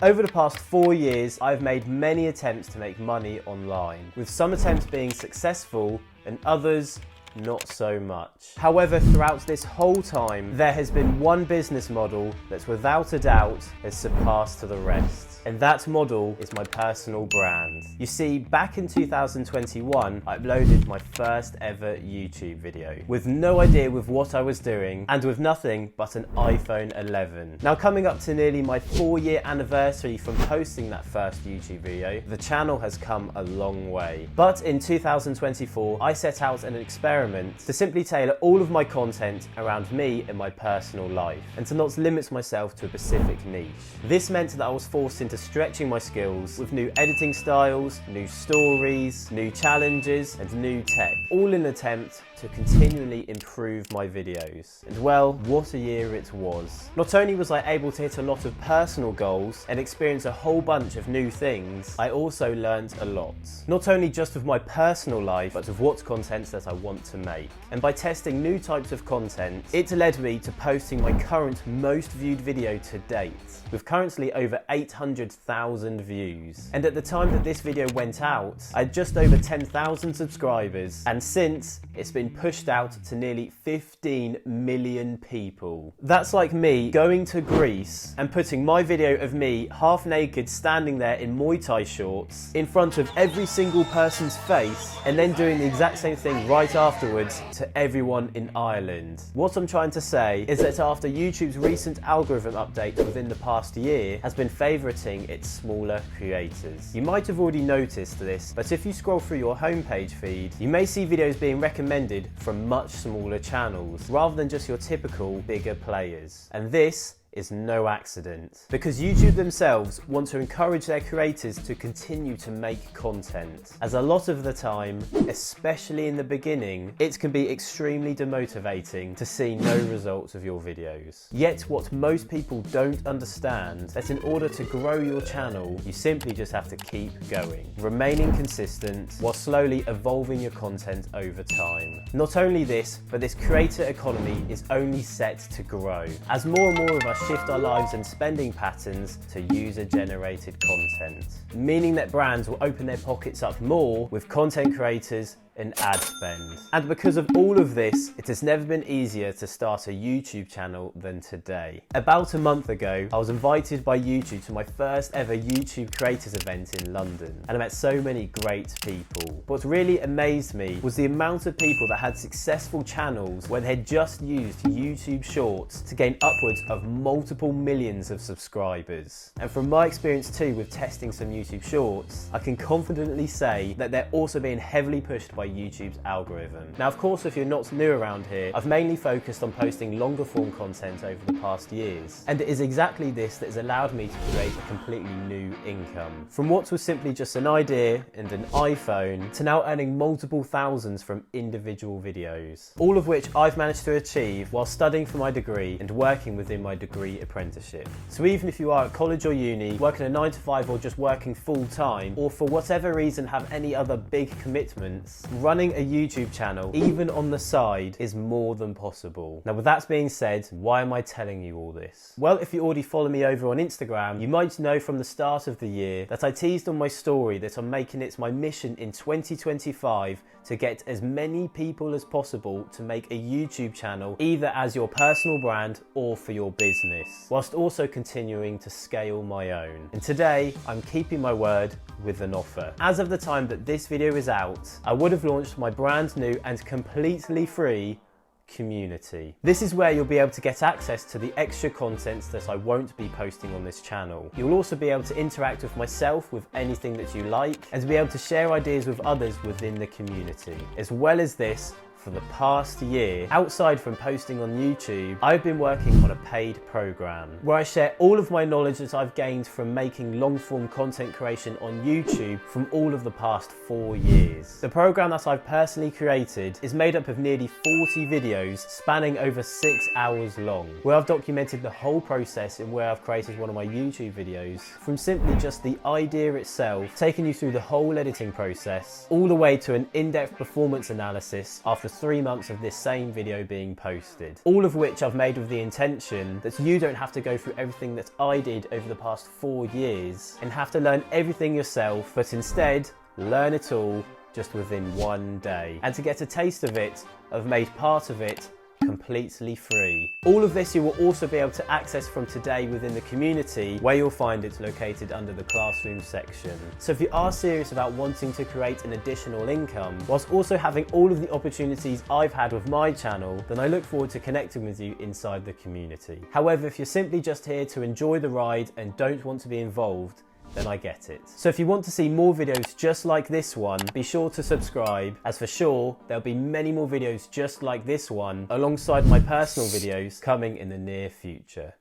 Over the past 4 years, I've made many attempts to make money online, with some attempts being successful and others not so much. However, throughout this whole time, there has been one business model that without a doubt has surpassed the rest. And that model is my personal brand. You see, back in 2021, I uploaded my first ever YouTube video with no idea with what I was doing and with nothing but an iPhone 11. Now, coming up to nearly my 4-year anniversary from posting that first YouTube video, the channel has come a long way. But in 2024, I set out an experiment to simply tailor all of my content around me and my personal life, and to not limit myself to a specific niche. This meant that I was forced into stretching my skills with new editing styles, new stories, new challenges, and new tech, all in an attempt to continually improve my videos. And well, what a year it was. Not only was I able to hit a lot of personal goals and experience a whole bunch of new things, I also learned a lot. Not only just of my personal life, but of what content that I want to make. And by testing new types of content, it led me to posting my current most viewed video to date, with currently over 800,000 views. And at the time that this video went out, I had just over 10,000 subscribers, and since, it's been pushed out to nearly 15 million people. That's like me going to Greece and putting my video of me half naked standing there in Muay Thai shorts in front of every single person's face, and then doing the exact same thing right afterwards to everyone in Ireland. What I'm trying to say is that after YouTube's recent algorithm update within the past year has been favoriting its smaller creators. You might have already noticed this, but if you scroll through your homepage feed, you may see videos being recommended from much smaller channels, rather than just your typical bigger players. And this is no accident, because YouTube themselves want to encourage their creators to continue to make content, as a lot of the time, especially in the beginning, it can be extremely demotivating to see no results of your videos. Yet what most people don't understand, that in order to grow your channel, you simply just have to keep going, remaining consistent while slowly evolving your content over time. Not only this, but this creator economy is only set to grow, as more and more of us shift our lives and spending patterns to user-generated content, meaning that brands will open their pockets up more with content creators and ad spend. And because of all of this, it has never been easier to start a YouTube channel than today. About a month ago, I was invited by YouTube to my first ever YouTube creators event in London, and I met so many great people. What really amazed me was the amount of people that had successful channels where they had just used YouTube Shorts to gain upwards of multiple millions of subscribers. And from my experience too with testing some YouTube Shorts, I can confidently say that they're also being heavily pushed by YouTube's algorithm. Now, of course, if you're not new around here, I've mainly focused on posting longer form content over the past years, and it is exactly this that has allowed me to create a completely new income. From what was simply just an idea and an iPhone, to now earning multiple thousands from individual videos, all of which I've managed to achieve while studying for my degree and working within my degree apprenticeship. So even if you are at college or uni, working a 9 to 5 or just working full time, or for whatever reason have any other big commitments, running a YouTube channel, even on the side, is more than possible. Now, with that being said, why am I telling you all this? Well, if you already follow me over on Instagram, you might know from the start of the year that I teased on my story that I'm making it my mission in 2025 to get as many people as possible to make a YouTube channel, either as your personal brand or for your business, whilst also continuing to scale my own. And today, I'm keeping my word with an offer. As of the time that this video is out, I would have launched my brand new and completely free community. This is where you'll be able to get access to the extra content that I won't be posting on this channel. You'll also be able to interact with myself with anything that you like, and to be able to share ideas with others within the community. As well as this, for the past year, outside from posting on YouTube, I've been working on a paid program where I share all of my knowledge that I've gained from making long-form content creation on YouTube from all of the past 4 years. The program that I've personally created is made up of nearly 40 videos spanning over 6 hours long, where I've documented the whole process in where I've created one of my YouTube videos, from simply just the idea itself, taking you through the whole editing process, all the way to an in-depth performance analysis after 3 months of this same video being posted. All of which I've made with the intention that you don't have to go through everything that I did over the past 4 years and have to learn everything yourself, but instead learn it all just within 1 day. And to get a taste of it, I've made part of it completely free. All of this you will also be able to access from today within the community, where you'll find it located under the classroom section. So if you are serious about wanting to create an additional income, whilst also having all of the opportunities I've had with my channel, then I look forward to connecting with you inside the community. However, if you're simply just here to enjoy the ride and don't want to be involved, then I get it. So if you want to see more videos just like this one, be sure to subscribe, as for sure there'll be many more videos just like this one alongside my personal videos coming in the near future.